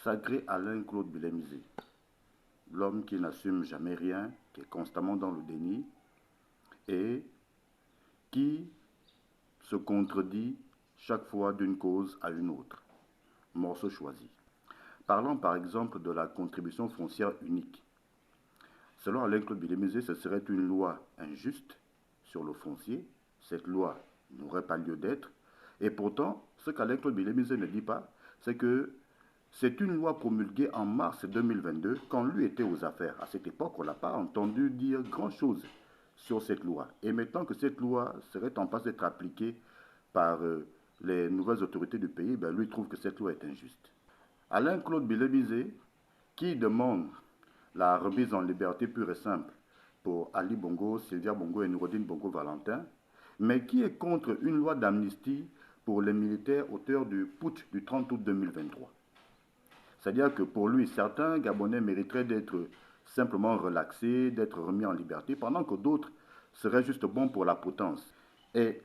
Sacré Alain-Claude Bilémisé, l'homme qui n'assume jamais rien, qui est constamment dans le déni et qui se contredit chaque fois d'une cause à une autre. Morceau choisi. Parlons par exemple de la contribution foncière unique. Selon Alain-Claude Bilémisé, ce serait une loi injuste sur le foncier. Cette loi n'aurait pas lieu d'être. Et pourtant, ce qu'Alain-Claude Bilémisé ne dit pas, c'est que c'est une loi promulguée en mars 2022, quand lui était aux affaires. À cette époque, on n'a pas entendu dire grand-chose sur cette loi. Et maintenant que cette loi serait en passe d'être appliquée par les nouvelles autorités du pays, ben lui trouve que cette loi est injuste. Alain-Claude Bilémisé, qui demande la remise en liberté pure et simple pour Ali Bongo, Sylvia Bongo et Noureddine Bongo Valentin, mais qui est contre une loi d'amnistie pour les militaires auteurs du putsch du 30 août 2023. C'est-à-dire que pour lui, certains Gabonais mériteraient d'être simplement relaxés, d'être remis en liberté, pendant que d'autres seraient juste bons pour la potence. Et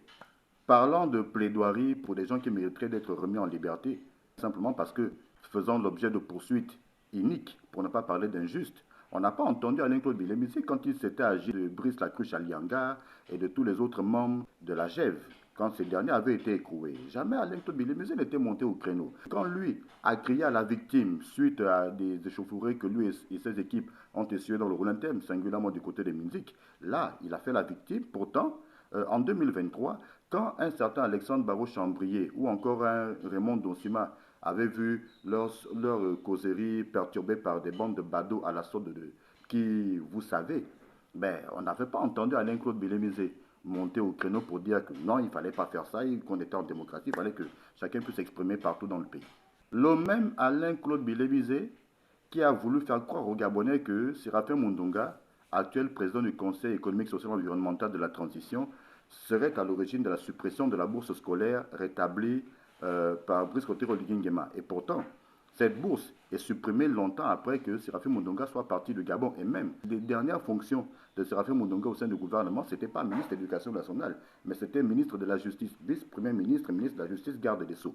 parlant de plaidoirie pour des gens qui mériteraient d'être remis en liberté, simplement parce que faisant l'objet de poursuites iniques, pour ne pas parler d'injustes, on n'a pas entendu Alain-Claude Bilémisé quand il s'était agi de Brice Lacruche Alianga et de tous les autres membres de la GEV, quand ces derniers avaient été écroués. Jamais Alain-Claude Bilémisé n'était monté au créneau. Quand lui a crié à la victime suite à des échauffourées que lui et ses équipes ont essuyées dans le Roulantème, singulièrement du côté des Minzik, là, il a fait la victime. Pourtant, en 2023, quand un certain Alexandre Barrault-Chambrier ou encore un Raymond Donsima avaient vu leur causerie perturbée par des bandes de badauds à la sorte de qui, vous savez, ben, on n'avait pas entendu Alain-Claude Bilémisé monter au créneau pour dire que non, il ne fallait pas faire ça, qu'on était en démocratie, il fallait que chacun puisse s'exprimer partout dans le pays. Le même Alain-Claude Bilémisé qui a voulu faire croire aux Gabonais que Séraphin Mundunga, actuel président du Conseil économique, social et environnemental de la transition, serait à l'origine de la suppression de la bourse scolaire rétablie par Brice Clotaire Nguema. Et pourtant, cette bourse est supprimée longtemps après que Séraphin Mundunga soit parti du Gabon. Et même, les dernières fonctions de Séraphin Mundunga au sein du gouvernement, ce n'était pas ministre de l'Éducation nationale, mais c'était ministre de la Justice, vice-premier ministre, ministre de la Justice, garde des Sceaux.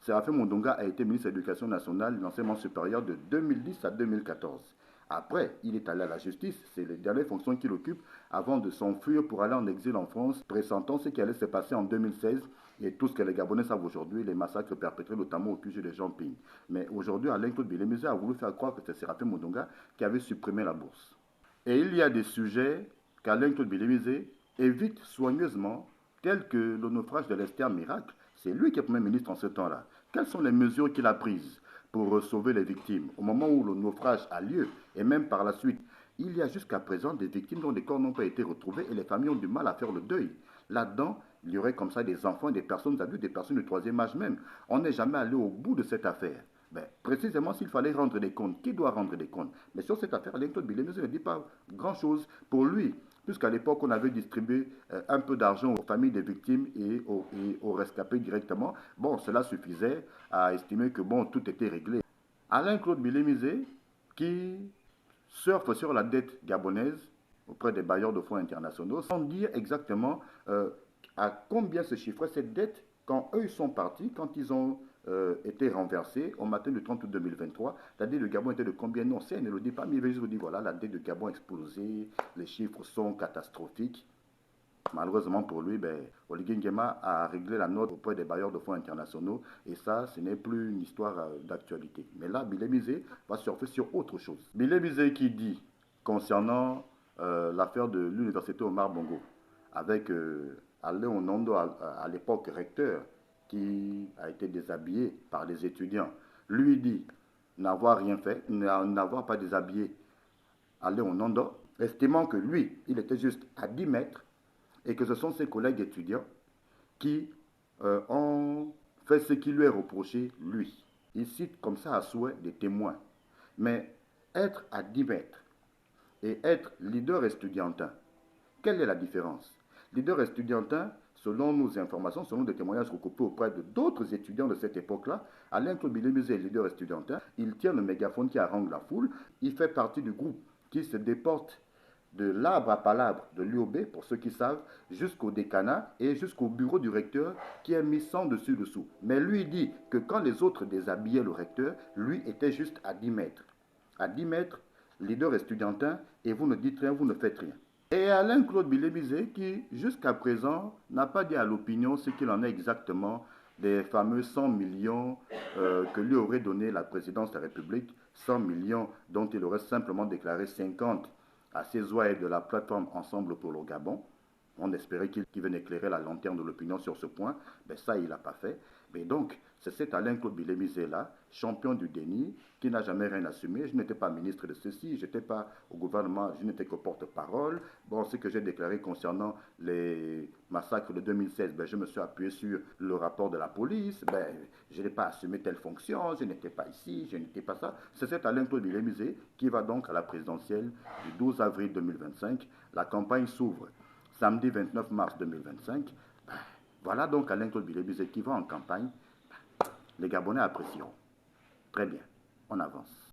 Séraphin Mundunga a été ministre de l'Éducation nationale et de l'enseignement supérieur de 2010 à 2014. Après, il est allé à la justice, c'est les dernières fonctions qu'il occupe avant de s'enfuir pour aller en exil en France, pressentant ce qui allait se passer en 2016 et tout ce que les Gabonais savent aujourd'hui, les massacres perpétrés notamment au QG de Jean Ping. Mais aujourd'hui, Alain-Claude Bilémisé a voulu faire croire que c'est Séraphin Mundunga qui avait supprimé la bourse. Et il y a des sujets qu'Alain-Claude Bilémisé évite soigneusement, tels que le naufrage de l'Esther Miracle. C'est lui qui est Premier ministre en ce temps-là. Quelles sont les mesures qu'il a prises pour sauver les victimes au moment où le naufrage a lieu et même par la suite? Il y a jusqu'à présent des victimes dont des corps n'ont pas été retrouvés et les familles ont du mal à faire le deuil. Là-dedans, il y aurait comme ça des enfants, des personnes adultes, des personnes du troisième âge même. On n'est jamais allé au bout de cette affaire. Ben, précisément s'il fallait rendre des comptes, qui doit rendre des comptes? Mais sur cette affaire, Alain-Claude Bilémisé ne dit pas grand-chose pour lui, puisqu'à l'époque, on avait distribué un peu d'argent aux familles des victimes et aux rescapés directement. Bon, cela suffisait à estimer que bon, tout était réglé. Alain-Claude Bilémisé, qui surfe sur la dette gabonaise auprès des bailleurs de fonds internationaux, sans dire exactement à combien se chiffrait cette dette quand eux sont partis, quand ils ont été renversés au matin du 30 août 2023. La dette de Gabon était de combien? Non, c'est ne le dit pas, mais il veut juste vous dire, voilà, la dette de Gabon a explosé, les chiffres sont catastrophiques. Malheureusement pour lui, ben, Oligui Nguema a réglé la note auprès des bailleurs de fonds internationaux et ça, ce n'est plus une histoire d'actualité. Mais là, Bilémisé va surfer sur autre chose. Bilémisé qui dit concernant l'affaire de l'université Omar Bongo avec Alain Onondo à l'époque recteur qui a été déshabillé par les étudiants, lui dit n'avoir rien fait, n'avoir pas déshabillé Alain Onondo, estimant que lui, il était juste à 10 mètres et que ce sont ses collègues étudiants qui ont fait ce qui lui est reproché, lui. Il cite comme ça à souhait des témoins. Mais être à 10 mètres et être leader estudiantin, quelle est la différence? Leader estudiantin, selon nos informations, selon des témoignages recoupés auprès de d'autres étudiants de cette époque-là, Alain-Claude Bilémisé est leader estudiantin, il tient le mégaphone qui harangue la foule, il fait partie du groupe qui se déporte de l'arbre à palabre de l'UOB, pour ceux qui savent, jusqu'au décanat et jusqu'au bureau du recteur qui est mis sans dessus dessous. Mais lui dit que quand les autres déshabillaient le recteur, lui était juste à 10 mètres. À 10 mètres, leader estudiantin, et vous ne dites rien, vous ne faites rien. Et Alain-Claude Bilébizé qui, jusqu'à présent, n'a pas dit à l'opinion ce qu'il en est exactement des fameux 100 millions que lui aurait donné la présidence de la République, 100 millions dont il aurait simplement déclaré 50 à ses ouailles de la plateforme Ensemble pour le Gabon. On espérait qu'il vienne éclairer la lanterne de l'opinion sur ce point, mais ça, il n'a pas fait. Mais donc, c'est cet Alain-Claude Bilébizé-là, champion du déni, qui n'a jamais rien assumé. Je n'étais pas ministre de ceci, je n'étais pas au gouvernement, je n'étais que porte-parole. Bon, ce que j'ai déclaré concernant les massacres de 2016, ben, je me suis appuyé sur le rapport de la police. Ben, je n'ai pas assumé telle fonction, je n'étais pas ici, je n'étais pas ça. C'est cet Alain-Claude Bilébizé qui va donc à la présidentielle du 12 avril 2025. La campagne s'ouvre samedi 29 mars 2025. Ben, voilà donc Alain-Claude Bilébizé qui va en campagne. Les Gabonais apprécieront. Très bien, on avance.